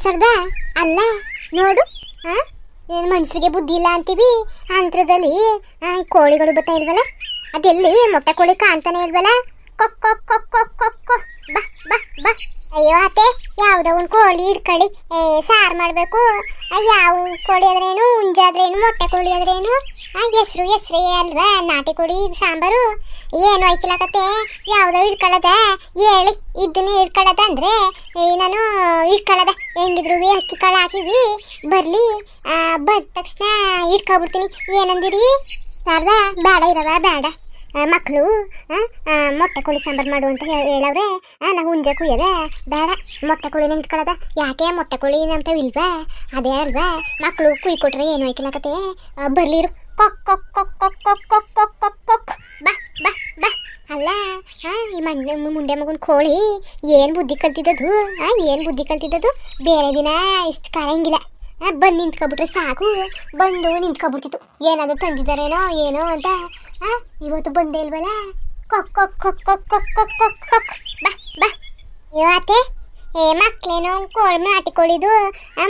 ಸರ್ದ ಅಲ್ಲ ನೋಡು. ಏನು ಮನುಷ್ಯರಿಗೆ ಬುದ್ಧಿ ಇಲ್ಲ ಅಂತೀವಿ, ಅಂತರದಲ್ಲಿ ಕೋಳಿಗಳು ಬರ್ತಾ ಇಲ್ವಲ್ಲ, ಅದೆಲ್ಲಿ ಮೊಟ್ಟೆ ಕೋಳಿ ಕಾಣ್ತಾನೆ ಇಲ್ವಲ್ಲ. ಕೊಕ್ ಕೊಕ್ ಕೊಕ್ ಕೊಕ್ ಕೊಕ್ ಕೊಕ್ ಬಾ ಬಾ ಬಾ. ಅಯ್ಯೋ ಅತ್ತೆ, ಯಾವುದೋ ಒಂದು ಕೋಳಿ ಇಟ್ಕೊಳ್ಳಿ, ಸಾರು ಮಾಡಬೇಕು. ಯಾವ ಕೋಳಿ ಆದ್ರೇನು, ಹುಂಜಾದ್ರೇನು, ಮೊಟ್ಟೆ ಕೋಳಿ ಆದ್ರೇನು, ಹೆಸ್ರೇ ಅಲ್ವಾ ನಾಟಿ ಕೋಳಿ ಸಾಂಬಾರು. ಏನು ಐಕಿಲಾಕತ್ತೆ, ಯಾವುದೋ ಇಟ್ಕೊಳ್ಳದ ಹೇಳಿ, ಇದನ್ನೇ ಇಟ್ಕೊಳ್ಳದ ಅಂದ್ರೆ ನಾನು ಇಟ್ಕೊಳ್ಳದ ಹೆಂಗಿದ್ರು ಅಕ್ಕಿ ಕಾಳು ಹಾಕಿವಿ ಬರ್ಲಿ, ಬಂದ ತಕ್ಷಣ ಇಟ್ಕೊಬಿಡ್ತೀನಿ. ಏನಂದಿರಿ ಸಾರ್ದ? ಬೇಡ ಇರವ ಬೇಡ, ಮಕ್ಕಳು ಮೊಟ್ಟೆ ಕೋಳಿ ಸಾಂಬಾರು ಮಾಡು ಅಂತ ಹೇಳವ್ರೆ. ನಾವು ಹುಂಜೆ ಕುಯ್ಯದೆ ಬೇಡ, ಮೊಟ್ಟೆ ಕೋಳಿನ ಇಟ್ಕೊಳ್ಳೋದ. ಯಾಕೆ ಮೊಟ್ಟೆ ಕೋಳಿ ನಮ್ತಾವ್ ಇಲ್ವಾ? ಅದೇ ಅಲ್ವಾ, ಮಕ್ಕಳು ಕುಯ್ ಕೊಟ್ರೆ ಏನು ಐಕಿಲಾಕತ್ತೆ. ಬರ್ಲಿರು ಕೊಕ್ ಕೊಕ್ ಕೊಕ್ ಕೊಕ್ ಕೊಕ್ ಕೊಕ್ ಕೊಕ್ ಕೊಕ್ ಕೊಕ್ ಬಾ ಬಾ ಬಾ. ಅಲ್ಲ ಈ ಮುಂಡೆ ಮಗನ ಕೋಳಿ ಏನು ಬುದ್ಧಿ ಕಲ್ತಿದ್ದದು, ಏನು ಬುದ್ಧಿ ಕಲ್ತಿದ್ದದು. ಬೇರೆ ದಿನ ಇಷ್ಟು ಕಾರಂಗಿಲ್ಲ, ಬಂದು ನಿಂತ್ಕೊಬಿಟ್ರೆ ಸಾಕು, ಬಂದು ನಿಂತ್ಕೊಬಿಡ್ತಿತ್ತು. ಏನಾದರೂ ತಂದಿದ್ದಾರೇನೋ ಏನೋ ಅಂತ. ಇವತ್ತು ಬಂದೇ ಇಲ್ವಲ್ಲ. ಕೊಕ್ ಕೊಕ್ ಕೊಕ್ ಕೊಕ್ ಕೊಕ್ ಕೊಕ್ ಕೊಕ್ ಕೊಕ್ ಬಾ ಬಾ. ಇವತ್ತೆ ಮಕ್ಕಳೇನೋ ಕೋಳಿ ನಾಟಿ ಕೋಳಿದು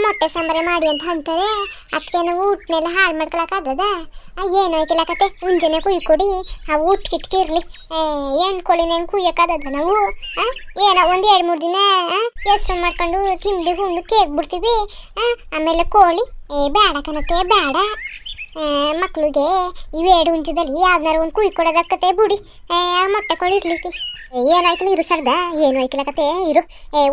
ಮೊಟ್ಟೆ ಸಾಂಬಾರೆ ಮಾಡಿ ಅಂತ ಅಂತಾರೆ. ಅದಕ್ಕೆ ನಾವು ಊಟನೆಲ್ಲ ಹಾಳು ಮಾಡ್ಕೊಳಕ್ಕಾಗದ? ಏನೋ ಐಕಿಲಾಕತ್ತೆ, ಮುಂಜಾನೆ ಕುಯ್ಕೊಡಿ, ಆ ಊಟ ಕಿಟ್ಕಿರ್ಲಿ. ಹೆಣ್ಣು ಕೋಳಿನ ಹೆಂಗೆ ಕುಯ್ಯೋಕ್ಕಾಗದ ನಾವು? ಏನೋ ಒಂದು 2-3 ದಿನ ಹೆಸ್ರು ಮಾಡ್ಕೊಂಡು ತಿಂದು ಹುಣ್ಣು ತೇಗ್ಬಿಡ್ತೀವಿ. ಆಮೇಲೆ ಕೋಳಿ ಬೇಡ ಕಣತ್ತೆ ಬೇಡ. ಮಕ್ಕಳಿಗೆ ಇವೇಡು ಹುಂಚದಲ್ಲಿ ಯಾವ್ದಾರು ಒಂದು ಕುಯ್ಕೊಡೋದಕ್ಕತ್ತೆ ಬಿಡಿ, ಮೊಟ್ಟೆ ಕೋಳಿ ಇರ್ಲಿಕ್ಕೆ. ಏನು ಆಯ್ಕಲಿ ಇರು ಸರ್ದ, ಏನು ಆಯ್ಕಲಕತ್ತೆ ಇರು.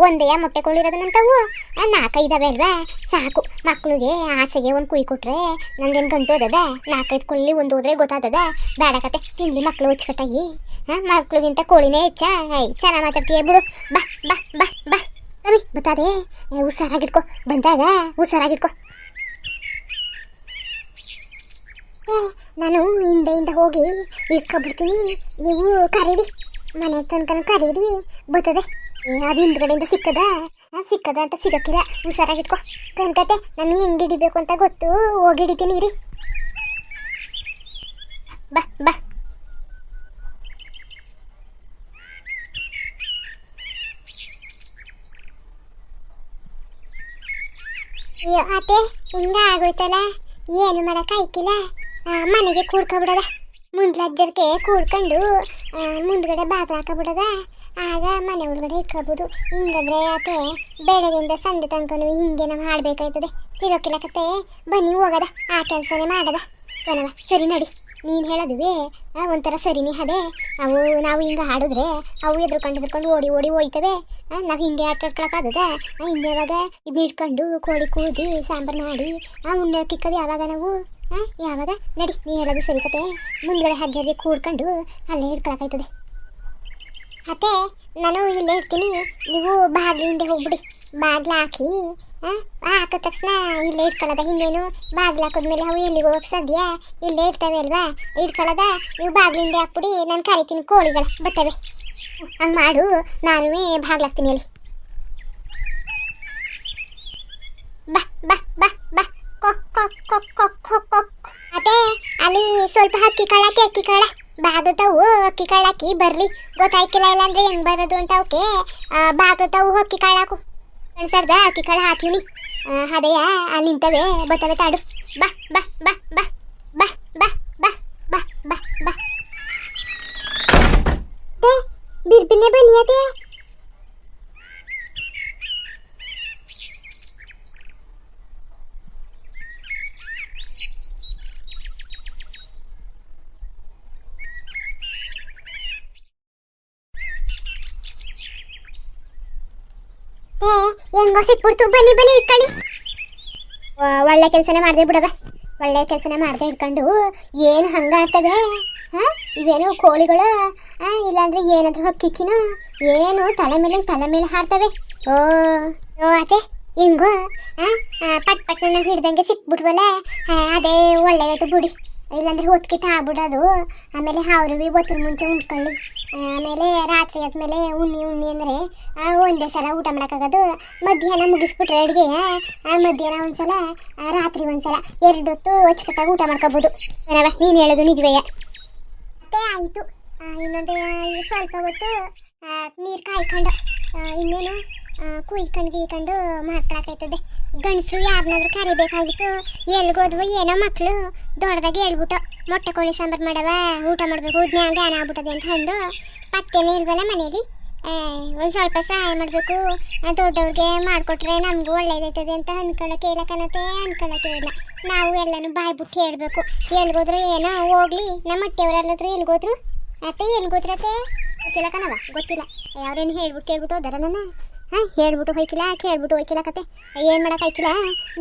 ಒಂದೇ ಮೊಟ್ಟೆ ಕೋಳಿ ಇರೋದು ನಂತವು 4-5 ಇದಾವೆ ಅಲ್ವಾ, ಸಾಕು. ಮಕ್ಕಳಿಗೆ ಆಸೆಗೆ ಒಂದು ಕುಯ್ ಕೊಟ್ರೆ ನಂಗೇನು ಗಂಟು ಹೋದದ? 4-5 ಕೊಳ್ಳಿ ಒಂದು ಹೋದ್ರೆ ಗೊತ್ತಾದದ? ಬೇಡಕತ್ತೆ, ತಿನ್ಲಿ ಮಕ್ಕಳು ಹುಚ್ಕಟ್ಟಾಗಿ. ಮಕ್ಳಿಗಿಂತ ಕೋಳಿನೇ ಹೆಚ್ಚ. ಚೆನ್ನಾಗಿ ಮಾತಾಡ್ತೀಯ ಬಿಡು. ಬಾ ಬಾ ಬಾ ಬಾ ರವಿ ಬತ್ತಾದೆ. ಹುಷಾರಾಗಿಟ್ಕೊ, ಬಂದಾಗ ಹುಷಾರಾಗಿಟ್ಕೊ. ನಾನು ಹಿಂದೆ ಹೋಗಿ ಇಟ್ಕೊಬಿಡ್ತೀನಿ, ನೀವು ಕರೀರಿ, ಮನೆ ತನಕ ಕರೀರಿ, ಬರ್ತದೆ. ಅದು ಹಿಂದ್ಗಡೆಯಿಂದ ಸಿಕ್ಕದ ಅಂತ ಸಿಗಕ್ಕಿಲ್ಲ. ಹುಷಾರಾಗಿಟ್ಕೊ ಕನ್ಕತೆ. ನಾನು ಹೆಂಗೆ ಹಿಡಿಬೇಕು ಅಂತ ಗೊತ್ತು, ಹೋಗಿ ಹಿಡಿತೀನಿ ರೀ. ಬಾ ಬಾ. ಅತ್ತೆ ಹಿಂಗ ಆಗೋಯ್ತಲ್ಲ, ಏನು ಮಾಡಕ್ಕೆ ಆಯ್ಕಿಲ್ಲ. ಮನೆಗೆ ಕೂಡ್ಕೊಬಿಡದ, ಮುಂದ್ಲಜ್ಜರ್ಗೆ ಕೂಡ್ಕೊಂಡು ಮುಂದ್ಗಡೆ ಬಾಗಿಲು ಹಾಕಬಿಡದ. ಆಗ ಮನೆ ಒಳಗಡೆ ಇಟ್ಕೋಬೋದು. ಹಿಂಗಂದ್ರೆ ಆತೆ ಬೆಳಗ್ಗೆಯಿಂದ ಸಂಜೆ ತನಕ ಹಿಂಗೆ ನಾವು ಹಾಡ್ಬೇಕಾಯ್ತದೆ, ಸಿಗೋಕ್ಕಿಲ್ಲಕತ್ತೆ. ಬನ್ನಿ ಹೋಗದ, ಆ ಕೆಲಸನೇ ಮಾಡದ. ಬನವ ಸರಿ ನಡಿ, ನೀನು ಹೇಳೋದುವೆ ಒಂಥರ ಸರಿನೇ ಅದೇ. ನಾವು ಹಿಂಗೆ ಹಾಡಿದ್ರೆ ಅವು ಎದ್ರುಕೊಂಡು ಓಡಿ ಹೋಯ್ತವೆ. ನಾವು ಹಿಂಗೆ ಆಟಾಡ್ಕೊಳಕ್ಕಾಗದ? ಹಿಂಗೆವಾಗ ಇದನ್ನ ಇಟ್ಕೊಂಡು ಕೋಳಿ ಕೂದಿ ಸಾಂಬಾರು ಮಾಡಿ ಉಣ್ಣೆ ಕಿಕ್ಕದು ಯಾವಾಗ ನಾವು? ಯಾವಾಗ? ನಡಿ, ನೀ ಹೇಳೋದು ಸರಿ ಕತೆ. ಮುಂದ್ಗಡೆ ಹಜ್ಜರಿಗೆ ಕೂಡ್ಕೊಂಡು ಅಲ್ಲೇ ಇಟ್ಕೊಳಕಾಯ್ತದೆ. ಅತ್ತೆ ನಾನು ಇಲ್ಲೇ ಇರ್ತೀನಿ, ನೀವು ಬಾಗಿಲಿಂದ ಹೋಗ್ಬಿಡಿ. ಬಾಗಿಲು ಹಾಕಿ ಹಾಕಿದ ತಕ್ಷಣ ಇಲ್ಲೇ ಇಟ್ಕೊಳ್ಳೋದ. ಇನ್ನೇನು ಬಾಗಿಲು ಹಾಕಿದ್ಮೇಲೆ ಅವು ಎಲ್ಲಿಗೆ ಹೋಗಕ್ಕೆ ಸಾಧ್ಯ? ಇಲ್ಲೇ ಇರ್ತವೆ ಅಲ್ವಾ, ಇಟ್ಕೊಳ್ಳೋದ. ನೀವು ಬಾಗಿಲಿಂದ ಹಾಕ್ಬಿಡಿ, ನಾನು ಕರಿತೀನಿ, ಕೋಳಿಗಳ ಬರ್ತವೆ. ಹಂಗೆ ಮಾಡು, ನಾನು ಬಾಗಿಲು ಹಾಕ್ತೀನಿ ಅಲ್ಲಿ. ಬಾ ಬಾ ಬಾ ಬಾ ಕೊಕ್ ಕೊಕ್ ಕೊಕ್ ಕೊಕ್ ಕೊಕ್ ಕೊಕ್. ಅದೇ ಅಲ್ಲಿ ಸ್ವಲ್ಪ ಅಕ್ಕಿ ಕಾಳ ಬಾಗತಾವು, ಅಕ್ಕಿ ಕಾಳು ಹಾಕಿ ಬರ್ಲಿ. ಗೊತ್ತಾಯ್ಕಿಲ್ಲ, ಇಲ್ಲಾಂದ್ರೆ ಹೆಂಗ್ ಬರೋದು ಅಂತ ಅವಕ್ಕೆ. ಬಾಗತಾವು ಅಕ್ಕಿ ಕಾಳು ಹಾಕು. ಅನ್ಸರ್ದ ಅಕ್ಕಿ ಕಾಳು ಹಾಕಿವ್ನಿ. ಅದೇಯ ಅಲ್ಲಿ ನಿಂತವೆ, ಬರ್ತವೆ ತಾಡು. ಬಾ ಬಾ ಬಾ ಬಾ ಬಾ ಬಾ ಬಾ ಬಾ ಬಾ ಬಾ. ಬಿರ್ಬಿನ್ನೆ ಬನ್ನಿ ಅದೇ. ಹೆಂಗೋ ಸಿಕ್ಬಿಡ್ತು, ಬನ್ನಿ ಬನ್ನಿ ಇಟ್ಕೊಳ್ಳಿ. ಒಳ್ಳೆ ಕೆಲಸನೇ ಮಾಡಿದೆ ಬಿಡವ, ಒಳ್ಳೆ ಕೆಲಸನೇ ಮಾಡಿದೆ. ಇಟ್ಕೊಂಡು ಏನು ಹಂಗಾಡ್ತವೆ? ಇವೇನು ಕೋಳಿಗಳು? ಇಲ್ಲಾಂದ್ರೆ ಏನಾದರೂ ಹಕ್ಕಿಕ್ಕಿನೋ ಏನು ತಲೆ ಮೇಲೆ ಹಾರ್ತವೆ. ಓ ಅದೇ ಹೆಂಗೋ ಪಟ್ ನಾವು ಹಿಡ್ದಂಗೆ ಸಿಕ್ಬಿಟ್ವಲ್ಲ, ಅದೇ ಒಳ್ಳೆಯದು ಬಿಡಿ. ಇಲ್ಲಾಂದ್ರೆ ಹೊತ್ಕಿತ ಆಗ್ಬಿಡೋದು. ಆಮೇಲೆ ಅವ್ರು ಒತ್ತರ ಮುಂಚೆ ಉಂಡ್ಕೊಳ್ಳಿ. ಆಮೇಲೆ ರಾತ್ರಿ ಆದ್ಮೇಲೆ ಉಣ್ಣಿ ಅಂದರೆ ಒಂದೇ ಸಲ ಊಟ ಮಾಡೋಕ್ಕಾಗೋದು. ಮಧ್ಯಾಹ್ನ ಮುಗಿಸ್ಬಿಟ್ರೆ ಅಡುಗೆ, ಮಧ್ಯಾಹ್ನ ಒಂದ್ಸಲ, ರಾತ್ರಿ ಒಂದ್ಸಲ, 2 ಹೊತ್ತು ಅಚ್ಚುಕಟ್ಟಾಗಿ ಊಟ ಮಾಡ್ಕೋಬೋದು. ನೀನು ಹೇಳೋದು ನಿಜವೇ. ಮತ್ತೆ ಆಯಿತು, ಇನ್ನೊಂದು ಸ್ವಲ್ಪ ಹೊತ್ತು ನೀರು ಕಾಯ್ಕೊಂಡು ಇನ್ನೇನು ಕುಯ್ಕೊಂಡು ಗೀಕೊಂಡು ಮಾಡ್ಕೊಳಕೈತದೆ. ಗಂಡಸರು ಯಾರನ್ನಾದ್ರೂ ಕರಿಬೇಕಾಗಿತ್ತು, ಎಲ್ಗೋದ್ವು ಏನೋ ಮಕ್ಕಳು ದೊಡ್ಡದಾಗಿ ಹೇಳ್ಬಿಟ್ಟು ಮೊಟ್ಟೆ ಕೋಳಿ ಸಾಂಬಾರು ಮಾಡವ, ಊಟ ಮಾಡಬೇಕು, ಜ್ಞಾನ ಆಗ್ಬಿಟ್ಟದೆ ಅಂತ ಅಂದು ಪತ್ತೇನೇ ಇಲ್ವಲ್ಲ ಮನೇಲಿ. ಒಂದು ಸ್ವಲ್ಪ ಸಹಾಯ ಮಾಡಬೇಕು, ದೊಡ್ಡವ್ರಿಗೆ ಮಾಡಿಕೊಟ್ರೆ ನಮಗೂ ಒಳ್ಳೇದೈತದೆ ಅಂತ ಅನ್ಕೊಳ್ಳೋಕೆ ಇಲ್ಲ ಕಣತೆ, ಅನ್ಕೊಳ್ಳೋಕೆ ಇಲ್ಲ. ನಾವು ಎಲ್ಲನೂ ಬಾಯ್ಬಿಟ್ಟು ಹೇಳಬೇಕು. ಎಲ್ಗೋದ್ರು ಏನೋ ಹೋಗ್ಲಿ, ನಮ್ಮ ಹೊಟ್ಟೆಯವ್ರೆಲ್ಲಾದ್ರು ಎಲ್ಗೋದ್ರು ಅತ್ತೆ, ಎಲ್ಗೋದ್ರತ್ತೆ ಗೊತ್ತಿಲ್ಲ ಕಣವ, ಗೊತ್ತಿಲ್ಲ. ಅವ್ರೇನು ಹೇಳ್ಬಿಟ್ಟು ಕೇಳ್ಬಿಟ್ಟು ಹೋದಾರ ನನ್ನ? ಹೇಳ್ಬಿಟ್ಟು ಹೋಯ್ಕಿಲ್ಲ, ಕೇಳ್ಬಿಟ್ಟು ಹೋಯ್ಕಿಲ್ಲ ಕತೆ. ಏನು ಮಾಡೋಕೆ ಆಯ್ಕಿಲ್ಲ,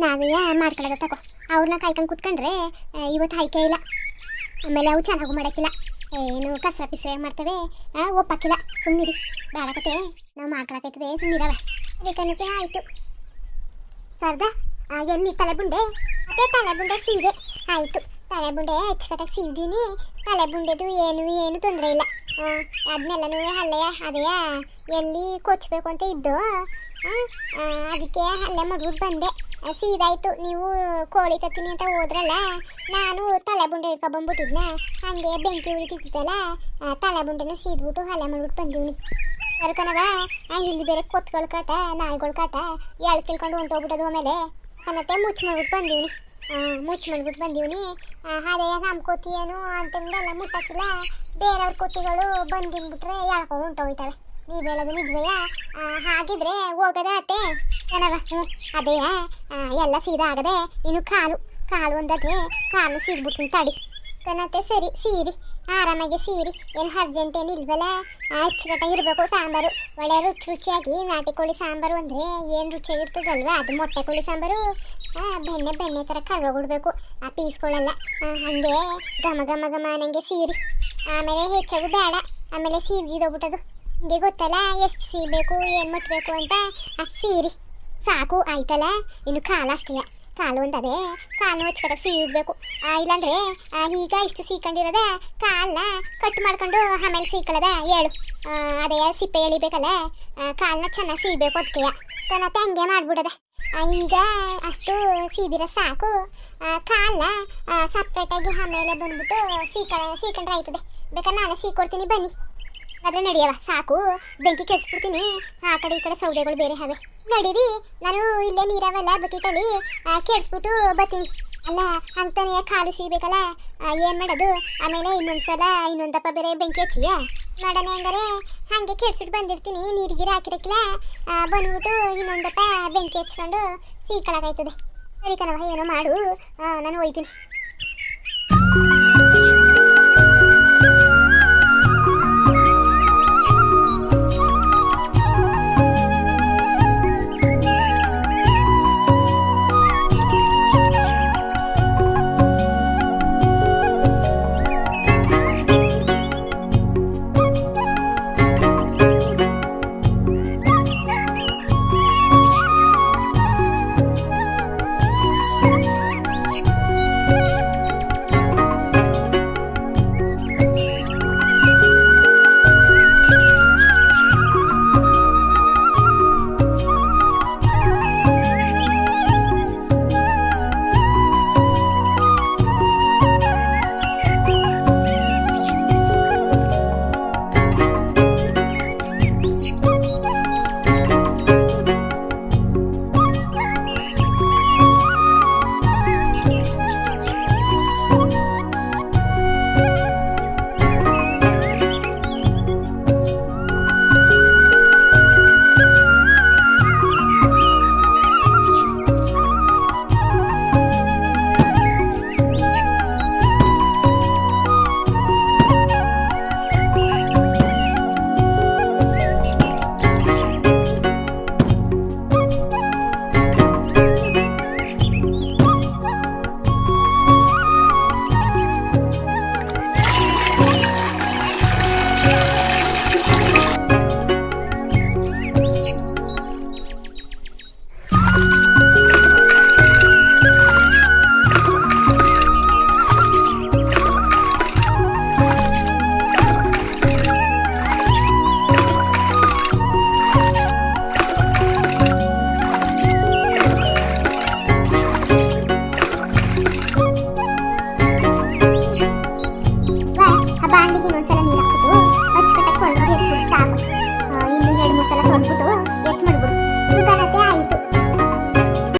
ನಾವೇ ಮಾಡ್ಕೊಳ್ಳೋದು ತಗೋ. ಅವ್ರನ್ನ ಕಾಯ್ಕೊಂಡು ಕೂತ್ಕೊಂಡ್ರೆ ಇವತ್ತು ಆಯ್ಕೆ ಇಲ್ಲ. ಆಮೇಲೆ ಅವು ಚೆನ್ನಾಗೂ ಮಾಡೋಕ್ಕಿಲ್ಲ, ಏನು ಕಸರ ಪಿಸರ ಮಾಡ್ತವೆ, ಒಪ್ಪಾಕಿಲ್ಲ. ಸುಮ್ಮನಿರಿ ಬೇಡ ಕತೆ, ನಾವು ಮಾಡ್ಕೊಳಕೈತದೆ, ಸುಮ್ಮನಿರವ. ಬೇಕನ್ನೋಕೆ ಆಯಿತು ಸರ್ದ. ಎಲ್ಲಿ ತಲೆಬುಂಡೆ? ಅದೇ ತಲೆಬುಂಡೆ ಸೀದೆ ಆಯಿತು. ತಲೆಬುಂಡೆ ಅಚ್ಚುಕಟ್ಟಾಗಿ ಸೀವ್ದೀನಿ. ತಲೆಬುಂಡೆದು ಏನು ತೊಂದರೆ ಇಲ್ಲ. ಅದನ್ನೆಲ್ಲನೂ ಅಲ್ಲೇ ಅದೇ ಎಲ್ಲಿ ಕೊಚ್ಚಬೇಕು ಅಂತ ಇದ್ದು, ಅದಕ್ಕೆ ಅಲ್ಲೇ ಮಾಡ್ಬಿಟ್ಟು ಬಂದೆ. ಸೀದಾಯ್ತು. ನೀವು ಕೋಳಿ ತತ್ತೀನಿ ಅಂತ ಹೋದ್ರಲ್ಲ, ನಾನು ತಲೆಬುಂಡೆ ಇಟ್ಕೊಬಂದ್ಬಿಟ್ಟಿದ್ನ, ಹಂಗೆ ಬೆಂಕಿ ಉಳಿತಿತ್ತಲ್ಲ, ತಲೆಬುಂಡೆನೂ ಸೀದ್ಬಿಟ್ಟು ಅಲ್ಲೇ ಮಾಡ್ಬಿಟ್ಟು ಬಂದೀನಿ. ಬರ್ಕನವ ಇಲ್ಲಿ ಬೇರೆ ಕೊತ್ಗಳು ಕಾಟ, ನಾಯಿಗಳು ಕಾಟ, ಎಳ್ ಕಿಳ್ಕೊಂಡು ಹೊಂಟೋಗ್ಬಿಟ್ಟದು. ಆಮೇಲೆ ಅನ್ನತ್ತೆ ಮುಚ್ಚಿ ಮಾಡ್ಬಿಟ್ಟು ಬಂದೀವಿ. ಅದೇ ನಮ್ಮ ಕೋತಿ ಏನು ಅಂತಂದೆಲ್ಲ ಮುಟ್ಟಕ್ಕಿಲ್ಲ. ಬೇರೆಯವ್ರ ಕೋತಿಗಳು ಬಂದಿನ್ಬಿಟ್ರೆ ಎಳ್ಕೊಂಡು ಹೊಂಟೋಗ್ತವೆ. ನೀವು ಹೇಳೋದು ನಿಜವಯ್ಯ? ಹಾಗಿದ್ರೆ ಹೋಗದ ಅತ್ತೆ ಏನವ? ಅದೇ ಎಲ್ಲ ಸೀದಾ ಆಗದೆ. ಇನ್ನು ಕಾಲು ಒಂದದೆ, ಕಾಲು ಸೀದ್ಬಿಡ್ತೀನಿ ತಡಿ ಕಣತ್ತೆ. ಸರಿ ಸೀರಿ, ಆರಾಮಾಗಿ ಸೀರಿ. ಏನು ಅರ್ಜೆಂಟ್ ಏನು ಇಲ್ವಲ್ಲ. ಅಚ್ಚುಕಟ್ಟಾಗಿ ಇರಬೇಕು ಸಾಂಬಾರು, ಒಳ್ಳೆ ರುಚಿಯಾಗಿ. ನಾಟಿ ಕೋಳಿ ಸಾಂಬಾರು ಅಂದರೆ ಏನು ರುಚಿಯಾಗಿರ್ತದಲ್ವ, ಅದು ಮೊಟ್ಟೆ ಕೋಳಿ ಸಾಂಬಾರು ಬೆಣ್ಣೆ ಥರ ಕರ್ಗೋಗ್ಬಿಡ್ಬೇಕು. ಆ ಪೀಸ್ಕೊಳ್ಳಲ್ಲ, ಹಾಗೆ ಘಮ ನನಗೆ ಸೀರಿ. ಆಮೇಲೆ ಹೆಚ್ಚಾಗೂ ಬೇಡ, ಆಮೇಲೆ ಸೀರ್ಗಿದೋಗ್ಬಿಟ್ಟದು. ಹಿಂಗೆ ಗೊತ್ತಲ್ಲ ಎಷ್ಟು ಸೀಬೇಕು, ಏನು ಮುಟ್ಟಬೇಕು ಅಂತ. ಅಷ್ಟು ಸೀರಿ ಸಾಕು ಆಯ್ತಲ್ಲ. ಇನ್ನು ಕಾಲು ಅಷ್ಟೇ, ಕಾಲು ಅಂತದೆ. ಕಾಲು ಹಚ್ಕಟ್ಟಾಗಿ ಸೀಡ್ಬೇಕು. ಇಲ್ಲಾಂದರೆ ಈಗ ಇಷ್ಟು ಸೀಕೊಂಡಿರೋದ ಕಾಲನ್ನ ಕಟ್ ಮಾಡ್ಕೊಂಡು ಆಮೇಲೆ ಸೀಕೊಳ್ಳೋದ ಹೇಳು. ಅದೇ ಸಿಪ್ಪೆ ಎಳಿಬೇಕಲ್ಲ, ಕಾಲನ್ನ ಚೆನ್ನಾಗಿ ಸೀಬೇಕು. ಅದಕ್ಕೆ ತನತ್ತೆ ಹಂಗೆ ಮಾಡ್ಬಿಡೋದೆ. ಈಗ ಅಷ್ಟು ಸೀದಿರ ಸಾಕು. ಕಾಲನ್ನ ಸಪ್ರೇಟಾಗಿ ಆಮೇಲೆ ಬಂದ್ಬಿಟ್ಟು ಸೀಕೊಂಡ್ರೆ ಆಯ್ತದೆ. ಬೇಕಾದ್ರೆ ನಾನೇ ಸೀಕೊಡ್ತೀನಿ, ಬನ್ನಿ. ಅದ್ರ ನಡಿಯವ ಸಾಕು. ಬೆಂಕಿ ಕೆಡಿಸ್ಬಿಡ್ತೀನಿ. ಆ ಕಡೆ ಈ ಕಡೆ ಸೌದೆಗಳು ಬೇರೆ ಹವೆ. ನಡೀರಿ, ನಾನು ಇಲ್ಲೇ ನೀರವೆಲ್ಲ ಬಕೆಟಲ್ಲಿ ಕೆಡಿಸ್ಬಿಟ್ಟು ಬರ್ತೀನಿ. ಅಲ್ಲ ಅಂತಾನೆ ಕಾಲು ಸೀಬೇಕಲ್ಲ, ಏನು ಮಾಡೋದು? ಆಮೇಲೆ ಇನ್ನೊಂದಪ್ಪ ಬೇರೆ ಬೆಂಕಿ ಹಚ್ಚಿಯ ಮಾಡೋಣ. ಹಂಗಾರೆ ಹಾಗೆ ಕೆಡ್ಸ್ಬಿಟ್ಟು ಬಂದಿರ್ತೀನಿ. ನೀರಿಗಿರ ಹಾಕಿರಕ್ಕಿಲ್ಲ, ಬಂದ್ಬಿಟ್ಟು ಇನ್ನೊಂದಪ್ಪ ಬೆಂಕಿ ಹಚ್ಕೊಂಡು ಸೀಕೊಳಕಾಯ್ತದೆ. ಸರಿ ಕಣವ, ಏನೋ ಮಾಡು, ನಾನು ಹೋಯ್ತೀನಿ.